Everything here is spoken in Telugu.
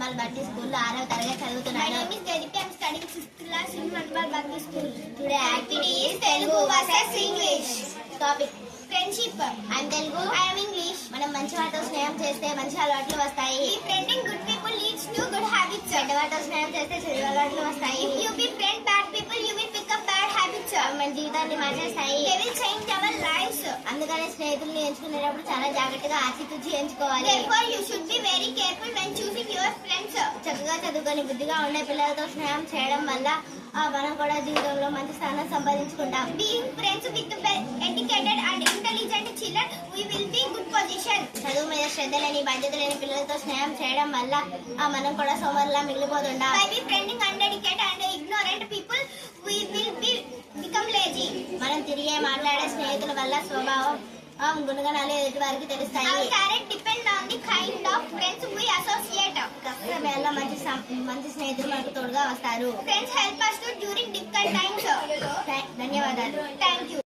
మన్బాల్ భక్తి స్కూల్లో 6వ తరగతి చదువుతున్నాను. My name is Dedipti. I am studying 6th class in Manbal Bhakti School. Today activity is Telugu versus English. Topic Friendship. I am Telugu. I am English. మనం మంచి వారితో స్నేహం చేస్తే మంచి అలవాట్లు వస్తాయి. Befriending good people leads to good habits. చెడ్డ వారితో స్నేహం చేస్తే చెడు అలవాట్లు వస్తాయి. If you befriend bad people, you will pick up bad habits. మన జీవితాన్ని మార్చేస్తాయి. They will change our lives. అందుకని స్నేహితుల్ని ఎంచుకునేటప్పుడు చాలా జాగ్రత్తగా ఆచితూచి ఎంచుకోవాలి. Therefore, you should be very careful when choosing your friends. చక్కగా చదువుకొని బుద్ధిగా ఉండే పిల్లలతో స్నేహం చేయడం వల్ల మనం కూడా జీవితంలో మంచి స్థానం సంపాదించుకుంటాం. Being friends with educated and intelligent children, we will be good position. చదువు మీద శ్రద్ధ లేని బాధ్యత లేని పిల్లలతో స్నేహం చేయడం వల్ల మనం కూడా సోమరులా మిగిలిపోతుంటాం. By befriending undedicated and ignorant people, we will become lazy. మనం తిరిగే మాట్లాడే స్నేహితుల వల్ల స్వభావం గుణగణాలు ఎదుటి వారికి తెలుస్తాయి. Our character depends on the kind of friends we associate. కష్ట సమయాల్లో మంచి స్నేహితులు మనకు తోడుగా వస్తారు. Friends help us during difficult times. ధన్యవాదాలు. Thank you.